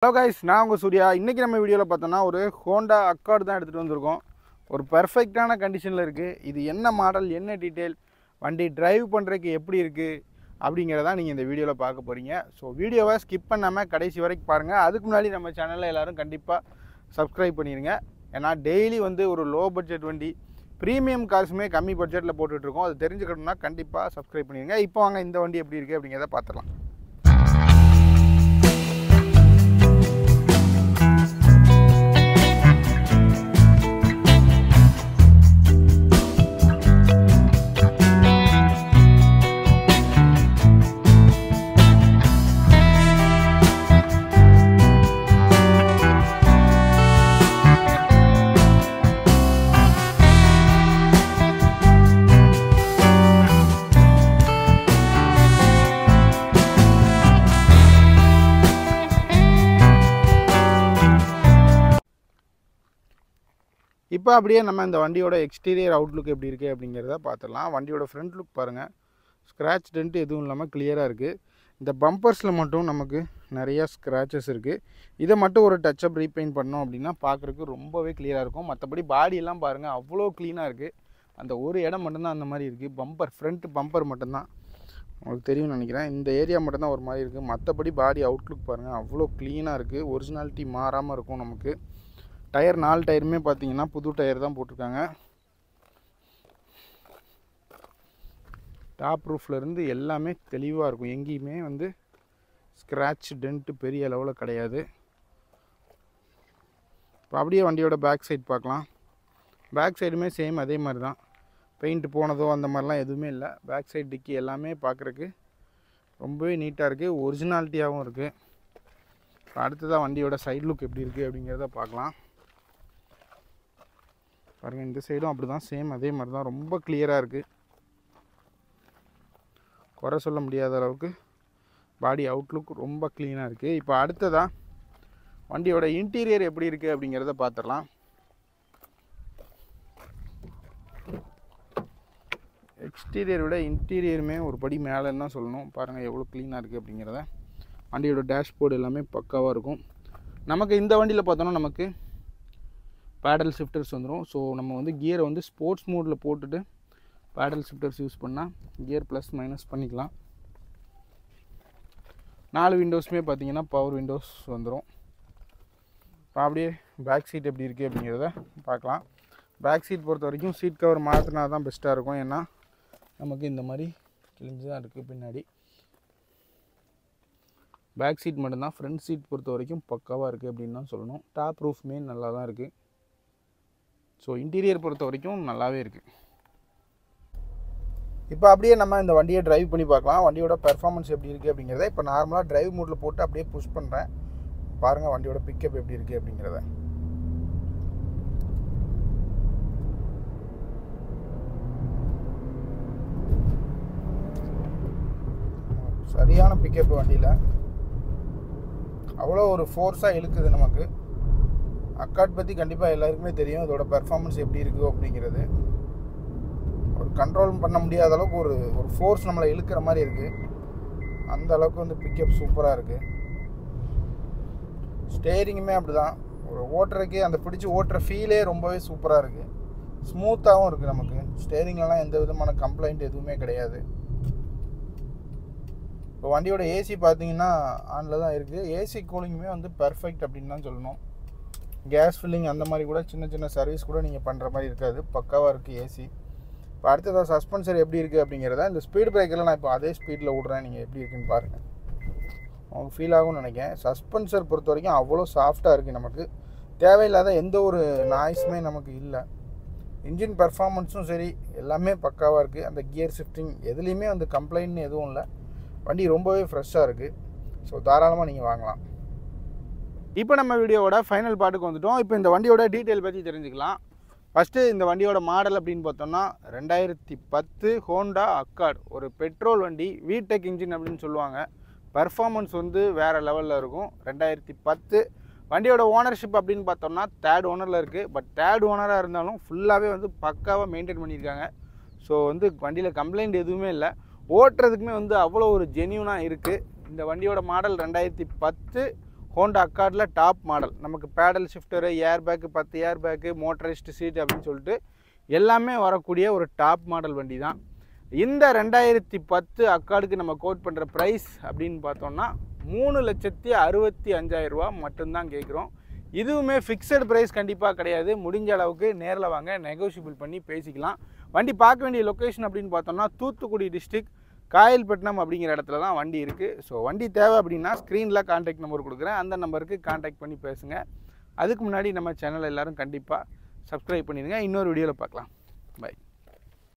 Hello guys, நான் உங்கள் சூர்யா. இன்றைக்கி நம்ம வீடியோவில் பார்த்தோன்னா ஒரு ஹோண்டா அக்கார்டு தான் எடுத்துகிட்டு வந்திருக்கோம். ஒரு பெர்ஃபெக்டான கண்டிஷனில் இருக்குது. இது என்ன மாடல், என்ன டீட்டெயில், வண்டி டிரைவ் பண்ணுறதுக்கு எப்படி இருக்குது அப்படிங்கிறதான் நீங்கள் இந்த வீடியோவில் பார்க்க போகிறீங்க. ஸோ வீடியோவை ஸ்கிப் பண்ணாமல் கடைசி வரைக்கும் பாருங்கள். அதுக்கு முன்னாடி நம்ம சேனலில் எல்லோரும் கண்டிப்பாக சப்ஸ்கிரைப் பண்ணிடுங்க. ஏன்னா டெய்லி ஒரு லோ பட்ஜெட் வண்டி, ப்ரீமியம் கார்ஸுமே கம்மி பட்ஜெட்டில் போட்டுட்ருக்கோம். அது தெரிஞ்சுக்கணும்னா கண்டிப்பாக சப்ஸ்கிரைப் பண்ணிடுங்க. இப்போ வாங்க இந்த வண்டி எப்படி இருக்குது அப்படிங்கிறத பார்த்துடலாம். இப்போ அப்படியே நம்ம இந்த வண்டியோட எக்ஸ்டீரியர் அவுட்லுக் எப்படி இருக்குது அப்படிங்கிறத பார்த்துடலாம். வண்டியோட ஃப்ரண்ட் லுக் பாருங்கள். ஸ்க்ராட்ச் டென்ட் எதுவும் இல்லாமல் கிளியராக இருக்குது. இந்த பம்பர்ஸில் மட்டும் நமக்கு நிறையா ஸ்க்ராச்சஸ் இருக்குது. இதை மட்டும் ஒரு டச்சப் ரீபெயிண்ட் பண்ணோம் அப்படின்னா பார்க்குறதுக்கு ரொம்பவே கிளியராக இருக்கும். மற்றபடி பாடியெல்லாம் பாருங்கள், அவ்வளோ க்ளீனாக இருக்குது. அந்த ஒரு இடம் மட்டும்தான் அந்த மாதிரி இருக்குது. பம்பர், ஃப்ரண்ட் பம்பர் மட்டும்தான் உங்களுக்கு தெரியும்னு நினைக்கிறேன். இந்த ஏரியா மட்டும்தான் ஒரு மாதிரி இருக்குது. மற்றபடி பாடி அவுட்லுக் பாருங்கள், அவ்வளோ க்ளீனாக இருக்குது. ஒரிஜினாலிட்டி மாறாமல் இருக்கும் நமக்கு. டயர் 4 டயருமே பார்த்தீங்கன்னா புது டயர் தான் போட்டிருக்காங்க. டாப் ரூஃப்லேருந்து எல்லாமே தெளிவாக இருக்கும். எங்கேயுமே ஸ்க்ராட்ச் டென்ட்டு பெரிய அளவில் கிடையாது. இப்போ அப்படியே வண்டியோட பேக் சைடு பார்க்கலாம். பேக் சைடுமே சேம் அதே மாதிரி தான். பெயிண்ட் போனதோ அந்த மாதிரிலாம் எதுவுமே இல்லை. பேக் சைடு டிக்கி எல்லாமே பார்க்குறக்கு ரொம்பவே நீட்டாக இருக்குது, ஒரிஜினாலிட்டியாகவும் இருக்குது. அடுத்ததாக வண்டியோட சைடு லுக் எப்படி இருக்குது அப்படிங்கிறத பார்க்கலாம். பாருங்கள், இந்த சைடும் அப்படி தான், சேம் அதே மாதிரி தான். ரொம்ப கிளியராக இருக்குது. குறை சொல்ல முடியாத அளவுக்கு பாடி அவுட்லுக் ரொம்ப க்ளீனாக இருக்குது. இப்போ அடுத்ததாக வண்டியோட இன்டீரியர் எப்படி இருக்குது அப்படிங்கிறத பார்த்துடலாம். எக்ஸ்டீரியர் விட இன்டீரியருமே ஒரு படி மேலேன்னு தான் சொல்லணும். பாருங்கள் எவ்வளோ க்ளீனாக இருக்குது அப்படிங்கிறத. வண்டியோட டேஷ்போர்டு எல்லாமே பக்காவாக இருக்கும். நமக்கு இந்த வண்டியில் பார்த்தோன்னா நமக்கு பேடல் ஷிஃப்டர்ஸ் வந்துடும். ஸோ நம்ம கியரை ஸ்போர்ட்ஸ் மோடில் போட்டுட்டு பேடல் ஷிஃப்டர்ஸ் யூஸ் பண்ணால் கியர் ப்ளஸ் மைனஸ் பண்ணிக்கலாம். 4 விண்டோஸுமே பார்த்தீங்கன்னா பவர் விண்டோஸ் வந்துடும். இப்போ அப்படியே பேக் சீட் எப்படி இருக்குது அப்படிங்கிறத பார்க்கலாம். பேக் சீட் பொறுத்த வரைக்கும் சீட் கவர் மாற்றினா தான் பெஸ்ட்டாக இருக்கும். ஏன்னா நமக்கு இந்த மாதிரி கிழிஞ்சு தான் இருக்குது பின்னாடி. பேக் சீட் மட்டும்தான். ஃப்ரண்ட் சீட் பொறுத்த வரைக்கும் பக்காவாக இருக்குது அப்படின்னு தான் சொல்லணும். டாப் ரூஃப்மே நல்லா தான் இருக்குது. ஸோ இன்டீரியர் பொறுத்த வரைக்கும் நல்லாவே இருக்குது. இப்போ அப்படியே நம்ம இந்த வண்டியை டிரைவ் பண்ணி பார்க்கலாம். வண்டியோட பெர்ஃபார்மன்ஸ் எப்படி இருக்குது அப்படிங்கிறத இப்போ நார்மலாக டிரைவ் மோடில் போட்டு அப்படியே புஷ் பண்ணுறேன். பாருங்கள் வண்டியோட பிக்கப் எப்படி இருக்குது அப்படிங்கிறத. சரியான பிக்கப் வண்டியில், அவ்வளோ ஒரு ஃபோர்ஸாக இழுக்குது நமக்கு. அக்கார்ட் பற்றி கண்டிப்பாக எல்லாருக்குமே தெரியும், இதோட பெர்ஃபார்மன்ஸ் எப்படி இருக்குது அப்படிங்கிறது. ஒரு கண்ட்ரோல் பண்ண முடியாத அளவுக்கு ஒரு ஃபோர்ஸ் நம்மளை இழுக்கிற மாதிரி இருக்குது. அந்த அளவுக்கு பிக்கப் சூப்பராக இருக்குது. ஸ்டேரிங்குமே அப்படி தான். ஒரு ஓட்டுறதுக்கே அந்த பிடிச்சி ஓட்டுற ஃபீலே ரொம்பவே சூப்பராக இருக்குது. ஸ்மூத்தாகவும் இருக்குது. நமக்கு ஸ்டேரிங்லலாம் எந்த விதமான கம்ப்ளைண்ட் எதுவுமே கிடையாது. இப்போ வண்டியோட ஏசி பார்த்தீங்கன்னா ஆனில் தான் இருக்குது. ஏசி கூலிங்குமே பெர்ஃபெக்ட் அப்படின்னு தான் சொல்லணும். கேஸ் ஃபில்லிங் அந்த மாதிரி கூட சின்ன சின்ன சர்வீஸ் கூட நீங்கள் பண்ணுற மாதிரி இருக்காது. பக்காவாக இருக்குது ஏசி. இப்போ அடுத்ததாக சஸ்பென்சர் எப்படி இருக்குது அப்படிங்கிறத, இந்த ஸ்பீட் பிரேக்கரில் நான் இப்போ அதே ஸ்பீடில் விட்றேன். நீங்கள் எப்படி இருக்குன்னு பாருங்கள், உங்களுக்கு ஃபீல் ஆகும்னு நினைக்கிறேன். சஸ்பென்சர் பொறுத்த வரைக்கும் அவ்வளோ சாஃப்டாக இருக்குது. நமக்கு தேவையில்லாத எந்த ஒரு நாய்ஸுமே நமக்கு இல்லை. இன்ஜின் பெர்ஃபார்மன்ஸும் சரி, எல்லாமே பக்காவாக இருக்குது. அந்த கியர் ஷிஃப்டிங் எதுலேயுமே கம்ப்ளைண்ட்னு எதுவும் இல்லை. வண்டி ரொம்பவே ஃப்ரெஷ்ஷாக இருக்குது. ஸோ தாராளமாக நீங்கள் வாங்கலாம். இப்போ நம்ம வீடியோவோட ஃபைனல் பார்ட்டுக்கு வந்துட்டோம். இப்போ இந்த வண்டியோட டீட்டெயில் பற்றி தெரிஞ்சுக்கலாம். ஃபஸ்ட்டு இந்த வண்டியோட மாடல் அப்படின்னு பார்த்தோம்னா 2010 ஹோண்டா அக்கார்ட். ஒரு பெட்ரோல் வண்டி, விடெக் இன்ஜின் அப்படின்னு சொல்லுவாங்க. பர்ஃபார்மன்ஸ் வேறு லெவலில் இருக்கும். 2010 வண்டியோட ஓனர்ஷிப் அப்படின்னு பார்த்தோம்னா 3rd ஓனரில் இருக்குது. பட் 3rd ஓனராக இருந்தாலும் ஃபுல்லாகவே பக்காவாக மெயின்டைன் பண்ணியிருக்காங்க. ஸோ வண்டியில் கம்ப்ளைண்ட் எதுவுமே இல்லை. ஓட்டுறதுக்குமே அவ்வளோ ஒரு ஜென்யூனாக இருக்குது. இந்த வண்டியோட மாடல் 2010 ஹோண்டா அக்கார்டில் டாப் மாடல். நமக்கு paddle shifter, air bag, 10 air bag, motorised seat அப்படின்னு சொல்லிட்டு எல்லாமே வரக்கூடிய ஒரு டாப் மாடல் வண்டி தான். இந்த 2010 அக்கார்டுக்கு நம்ம கோட் பண்ணுற ப்ரைஸ் அப்படின்னு பார்த்தோம்னா 3,65,000 ரூபா மட்டும்தான் கேட்குறோம். இதுவுமே ஃபிக்ஸட் ப்ரைஸ் கண்டிப்பாக கிடையாது. முடிஞ்ச அளவுக்கு நேரில் வாங்க, நெகோஷியபிள் பண்ணி பேசிக்கலாம். வண்டி பார்க்க வேண்டிய லொக்கேஷன் அப்படின்னு பார்த்தோம்னா தூத்துக்குடி டிஸ்ட்ரிக்ட் காயல்பட்டினம் அப்படிங்கிற இடத்துல தான் வண்டி இருக்குது. ஸோ வண்டி தேவை அப்படின்னா ஸ்க்ரீனில் கான்டாக்ட் நம்பர் கொடுக்குறேன், அந்த நம்பருக்கு கான்டாக்ட் பண்ணி பேசுங்க. அதுக்கு முன்னாடி நம்ம சேனல் எல்லோரும் கண்டிப்பாக சப்ஸ்கிரைப் பண்ணிடுங்க. இன்னொரு வீடியோவில் பார்க்கலாம். பை.